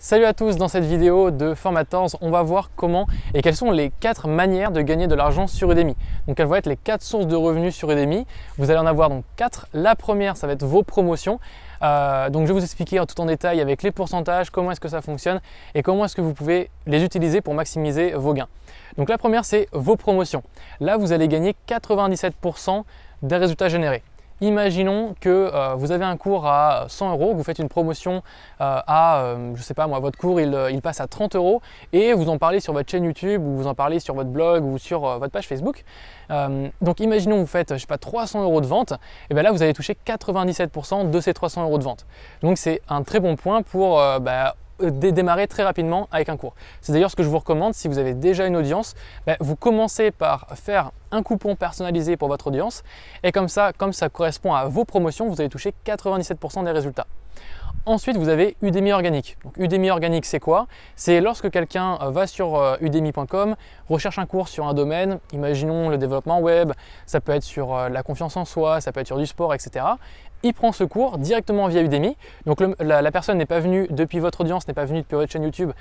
Salut à tous, dans cette vidéo de Formators, on va voir comment et quelles sont les 4 manières de gagner de l'argent sur Udemy. Donc quelles vont être les 4 sources de revenus sur Udemy. Vous allez en avoir donc 4. La première, ça va être vos promotions. Donc je vais vous expliquer tout en détail avec les pourcentages, comment est-ce que ça fonctionne et comment est-ce que vous pouvez les utiliser pour maximiser vos gains. Donc la première, c'est vos promotions. Là, vous allez gagner 97% des résultats générés. Imaginons que vous avez un cours à 100 €, vous faites une promotion je sais pas moi, votre cours il passe à 30 € et vous en parlez sur votre chaîne YouTube ou vous en parlez sur votre blog ou sur votre page Facebook. Donc imaginons que vous faites, je sais pas, 300 € de vente, et bien là vous allez toucher 97% de ces 300 € de vente. Donc c'est un très bon point pour démarrer très rapidement avec un cours. C'est d'ailleurs ce que je vous recommande si vous avez déjà une audience. Vous commencez par faire un coupon personnalisé pour votre audience et comme ça correspond à vos promotions, vous allez toucher 97% des résultats. Ensuite, vous avez Udemy Organique. Donc, Udemy Organique, c'est quoi? C'est lorsque quelqu'un va sur udemy.com, recherche un cours sur un domaine, imaginons le développement web, ça peut être sur la confiance en soi, ça peut être sur du sport, etc. Il prend ce cours directement via Udemy. Donc, la personne n'est pas venue depuis votre audience, n'est pas venue depuis votre chaîne YouTube,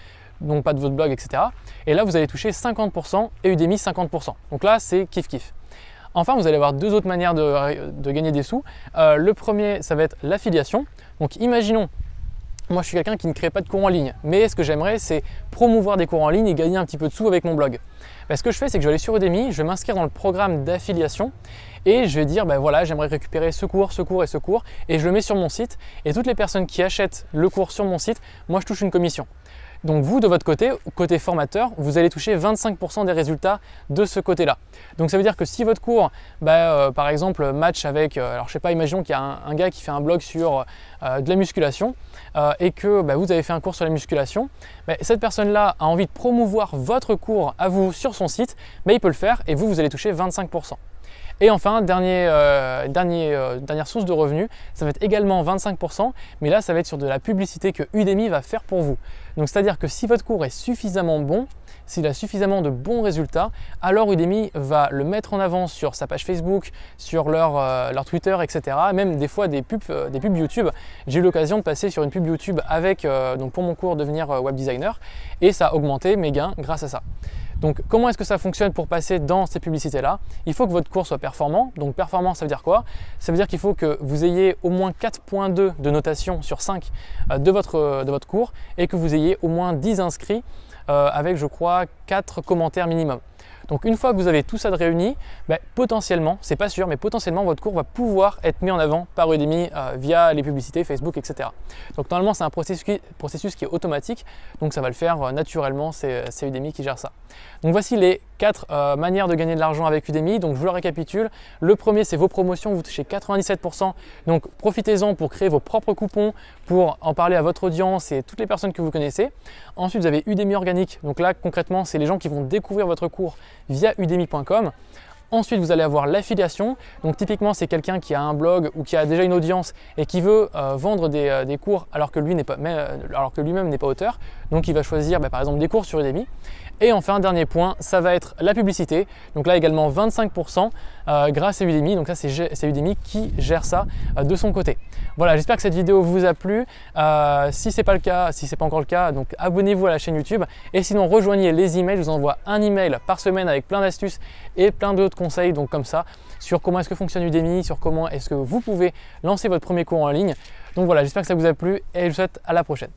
donc pas de votre blog, etc. Et là, vous allez toucher 50% et Udemy 50%. Donc là, c'est kiff-kiff. Enfin, vous allez avoir 2 autres manières de gagner des sous. Le premier, ça va être l'affiliation. Donc imaginons, moi je suis quelqu'un qui ne crée pas de cours en ligne, mais ce que j'aimerais, c'est promouvoir des cours en ligne et gagner un petit peu de sous avec mon blog. Ce que je fais, c'est que je vais aller sur Udemy, je vais m'inscrire dans le programme d'affiliation et je vais dire, voilà, j'aimerais récupérer ce cours et ce cours, et je le mets sur mon site. Et toutes les personnes qui achètent le cours sur mon site, moi je touche une commission. Donc vous, de votre côté formateur, vous allez toucher 25% des résultats de ce côté-là. Donc ça veut dire que si votre cours, par exemple, match avec, alors je sais pas, imaginons qu'il y a un gars qui fait un blog sur de la musculation et que vous avez fait un cours sur la musculation, cette personne-là a envie de promouvoir votre cours à vous sur son site, il peut le faire et vous allez toucher 25%. Et enfin, dernière source de revenus, ça va être également 25%, mais là, ça va être sur de la publicité que Udemy va faire pour vous. Donc, c'est-à-dire que si votre cours est suffisamment bon, s'il a suffisamment de bons résultats, alors Udemy va le mettre en avant sur sa page Facebook, sur leur Twitter, etc. Même des fois des pubs YouTube. J'ai eu l'occasion de passer sur une pub YouTube avec, donc pour mon cours devenir web designer, et ça a augmenté mes gains grâce à ça. Donc comment est-ce que ça fonctionne pour passer dans ces publicités-là? Il faut que votre cours soit performant. Donc performant, ça veut dire quoi? Ça veut dire qu'il faut que vous ayez au moins 4.2 de notation sur 5 de votre cours et que vous ayez au moins 10 inscrits avec, je crois, 4 commentaires minimum. Donc une fois que vous avez tout ça de réuni, potentiellement, c'est pas sûr, mais potentiellement votre cours va pouvoir être mis en avant par Udemy via les publicités Facebook, etc. Donc normalement c'est un processus qui est automatique, donc ça va le faire naturellement, c'est Udemy qui gère ça. Donc voici les 4 manières de gagner de l'argent avec Udemy. Donc je vous le récapitule. Le premier, c'est vos promotions, vous touchez 97%. Donc profitez-en pour créer vos propres coupons, pour en parler à votre audience et toutes les personnes que vous connaissez. Ensuite, vous avez Udemy Organique. Donc là, concrètement, c'est les gens qui vont découvrir votre cours via udemy.com. Ensuite, vous allez avoir l'affiliation. Donc typiquement, c'est quelqu'un qui a un blog ou qui a déjà une audience et qui veut vendre des cours alors que lui-même n'est pas auteur. Donc il va choisir par exemple des cours sur Udemy. Et enfin, dernier point, ça va être la publicité. Donc là également 25% grâce à Udemy. Donc ça, c'est Udemy qui gère ça de son côté. Voilà, j'espère que cette vidéo vous a plu. Si ce n'est pas encore le cas, donc abonnez-vous à la chaîne YouTube. Et sinon, rejoignez les emails. Je vous envoie un email par semaine avec plein d'astuces et plein d'autres conseils, donc comme ça, sur comment est-ce que fonctionne Udemy, sur comment est-ce que vous pouvez lancer votre premier cours en ligne. Donc voilà, j'espère que ça vous a plu et je vous souhaite à la prochaine.